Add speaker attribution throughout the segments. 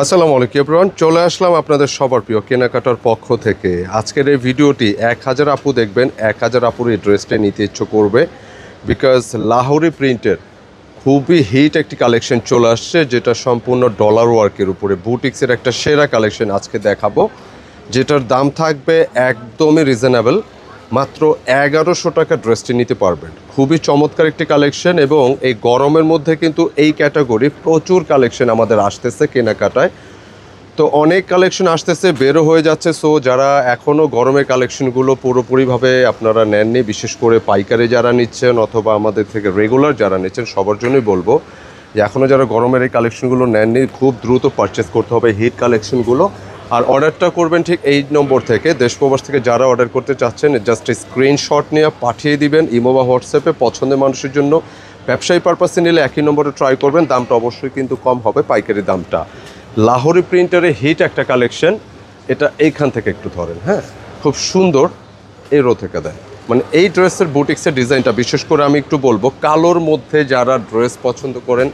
Speaker 1: আসসালামু আলাইকুম এভরিওয়ান, চলে আসলাম আপনাদের সবার প্রিয় কেনাকাটার পক্ষ থেকে। আজকের এই ভিডিওটি 1000 আপু দেখবেন, 1000 আপুর এই ড্রেসটা নিতে ইচ্ছে করবে, বিকজ লাহোরি প্রিন্টের খুবই হিট একটি কালেকশন চলে আসছে, যেটা সম্পূর্ণ ডলার ওয়ার্কের উপরে বুটিক্সের একটা সেরা কালেকশন আজকে দেখাবো, যেটার দাম থাকবে একদমই রিজনেবল। মাত্র 1100 টাকা ড্রেসটি নিতে পারবেন। খুবই চমৎকার একটি কালেকশন, এবং এই গরমের মধ্যে কিন্তু এই ক্যাটাগরি প্রচুর কালেকশন আমাদের আসতেছে কেনাকাটায়। তো অনেক কালেকশন আসতেছে, বেরো হয়ে যাচ্ছে। সো যারা এখনও গরমের কালেকশনগুলো পুরোপুরিভাবে আপনারা নেননি, বিশেষ করে পাইকারি যারা নিচ্ছেন অথবা আমাদের থেকে রেগুলার যারা নিচ্ছেন, সবার জন্যই বলবো যে এখনও যারা গরমের এই কালেকশনগুলো নেননি, খুব দ্রুত পারচেস করতে হবে হিট কালেকশনগুলো। আর অর্ডারটা করবেন ঠিক এই নম্বর থেকে। দেশ প্রবাস থেকে যারা অর্ডার করতে চাচ্ছেন, জাস্ট স্ক্রিনশট নিয়ে পাঠিয়ে দিবেন ইমো বা হোয়াটসঅ্যাপে। পছন্দের মানুষের জন্য ব্যবসায়ী পারপাসে নিলে একই নম্বরে ট্রাই করবেন, দামটা অবশ্যই কিন্তু কম হবে পাইকারি দামটা। লাহোরি প্রিন্টারে হিট একটা কালেকশন, এটা এইখান থেকে একটু ধরেন, হ্যাঁ, খুব সুন্দর। এই রো থেকে দেয়, মানে এই ড্রেসের বুটিক্সের ডিজাইনটা বিশেষ করে আমি একটু বলবো, কালোর মধ্যে যারা ড্রেস পছন্দ করেন,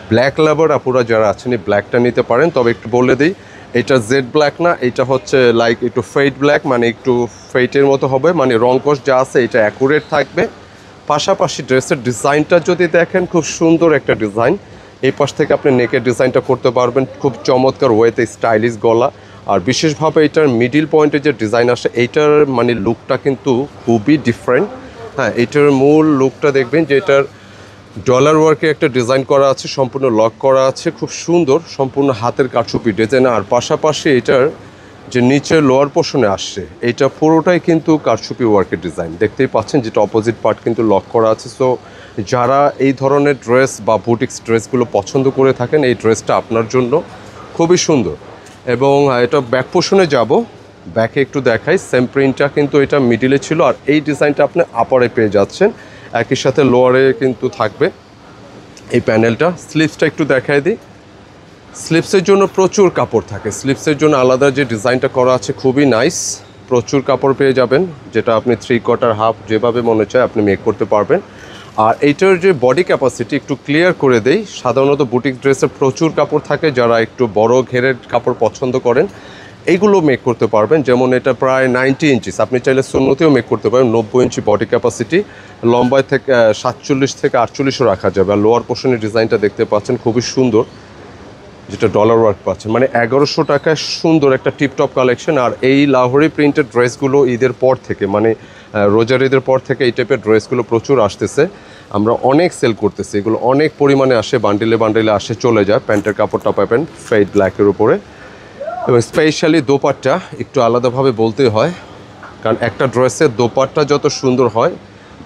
Speaker 1: ব্ল্যাক লাভার আপুরা যারা আছেন, এই ব্ল্যাকটা নিতে পারেন। তবে একটু বলে দিই, এটা জেড ব্ল্যাক না, এটা হচ্ছে লাইক একটু ফেড ব্ল্যাক, মানে একটু ফেটের মতো হবে, মানে রংকশ যা আছে এটা অ্যাকুরেট থাকবে। পাশাপাশি ড্রেসের ডিজাইনটা যদি দেখেন, খুব সুন্দর একটা ডিজাইন। এই পাশ থেকে আপনি নেকের ডিজাইনটা করতে পারবেন, খুব চমৎকার ওয়েতে স্টাইলিশ গলা। আর বিশেষভাবে এটার মিডিল পয়েন্টে যে ডিজাইন আসে, এইটার মানে লুকটা কিন্তু খুবই ডিফারেন্ট। হ্যাঁ, এটার মূল লুকটা দেখবেন যে এটার ডলার ওয়ার্কে একটা ডিজাইন করা আছে, সম্পূর্ণ লক করা আছে, খুব সুন্দর, সম্পূর্ণ হাতের কারচুপি ডিজাইন। আর পাশাপাশি এটার যে নিচের লোয়ার পোর্শনে আসছে, এইটা পুরোটাই কিন্তু কারচুপি ওয়ার্কের ডিজাইন দেখতেই পাচ্ছেন, যেটা অপোজিট পার্ট কিন্তু লক করা আছে। সো যারা এই ধরনের ড্রেস বা বুটিক্স ড্রেসগুলো পছন্দ করে থাকেন, এই ড্রেসটা আপনার জন্য খুবই সুন্দর। এবং এটা ব্যাক পোর্শনে যাব, ব্যাকে একটু দেখাই। সেম প্রিন্টটা কিন্তু এটা মিডিলে ছিল, আর এই ডিজাইনটা আপনি আপারে পেয়ে যাচ্ছেন, একই সাথে লোয়ারে কিন্তু থাকবে এই প্যানেলটা। স্লিভসটা একটু দেখাই দিই। স্লিভসের জন্য প্রচুর কাপড় থাকে, স্লিভসের জন্য আলাদা যে ডিজাইনটা করা আছে খুবই নাইস, প্রচুর কাপড় পেয়ে যাবেন, যেটা আপনি 3/4 হাফ যেভাবে মনে চায় আপনি মেক করতে পারবেন। আর এইটার যে বডি ক্যাপাসিটি একটু ক্লিয়ার করে দেই, সাধারণত বুটিক ড্রেসে প্রচুর কাপড় থাকে, যারা একটু বড় ঘেরের কাপড় পছন্দ করেন এইগুলো মেক করতে পারবেন। যেমন এটা প্রায় 90 ইঞ্চিস, আপনি চাইলে শূন্যতেও মেক করতে পারেন। 90 ইঞ্চি বডি ক্যাপাসিটি, লম্বায় থেকে 47 থেকে 48ও রাখা যাবে। আর লোয়ার পোর্শনের ডিজাইনটা দেখতে পাচ্ছেন খুবই সুন্দর, যেটা ডলার ওয়ার্ক পাচ্ছেন, মানে 1100 টাকায় সুন্দর একটা টিপটপ কালেকশন। আর এই লাহোরি প্রিন্টেড ড্রেসগুলো ঈদের পর থেকে, মানে রোজার ঈদের পর থেকে এই টাইপের ড্রেসগুলো প্রচুর আসতেছে, আমরা অনেক সেল করতেছি। এগুলো অনেক পরিমাণে আসে, বান্ডিলে বান্ডিলে আসে, চলে যায়। প্যান্টের কাপড়টা পাবেন ফেড ব্ল্যাকের উপরে, এবং স্পেশালি দোপাট্টা একটু আলাদাভাবে বলতে হয়, কারণ একটা ড্রেসের দোপাট্টা যত সুন্দর হয়,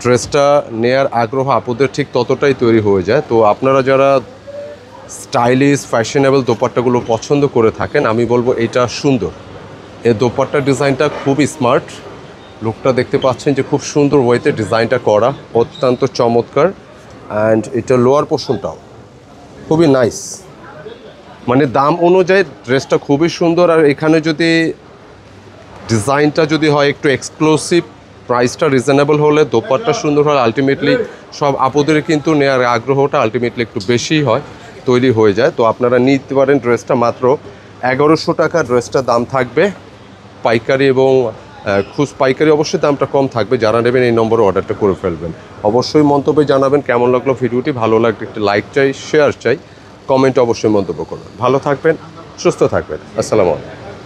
Speaker 1: ড্রেসটা নেয়ার আগ্রহ আপুদের ঠিক ততটাই তৈরি হয়ে যায়। তো আপনারা যারা স্টাইলিশ ফ্যাশনেবল দোপাট্টাগুলো পছন্দ করে থাকেন, আমি বলবো এটা সুন্দর। এই দোপাট্টার ডিজাইনটা খুবই স্মার্ট, লুকটা দেখতে পাচ্ছেন যে খুব সুন্দর ওয়েতে ডিজাইনটা করা, অত্যন্ত চমৎকার। অ্যান্ড এটা লোয়ার পোর্শনটাও খুবই নাইস, মানে দাম অনুযায়ী ড্রেসটা খুবই সুন্দর। আর এখানে যদি ডিজাইনটা যদি হয় একটু এক্সক্লুসিভ, প্রাইসটা রিজনেবল হলে, দোপাট্টা সুন্দর হলে, আলটিমেটলি সব আপুদের কিন্তু নেওয়ার আগ্রহটা আলটিমেটলি একটু বেশি হয়, তৈরি হয়ে যায়। তো আপনারা নিতে পারেন ড্রেসটা মাত্র 1100 টাকা। ড্রেসটা দাম থাকবে পাইকারি এবং পাইকারি অবশ্যই দামটা কম থাকবে। যারা নেবেন এই নম্বরে অর্ডারটা করে ফেলবেন। অবশ্যই মন্তব্যে জানাবেন কেমন লাগলো ভিডিওটি, ভালো লাগলে একটি লাইক চাই, শেয়ার চাই, কমেন্টে অবশ্যই মন্তব্য করবেন। ভালো থাকবেন, সুস্থ থাকবেন। আসসালামু আলাইকুম।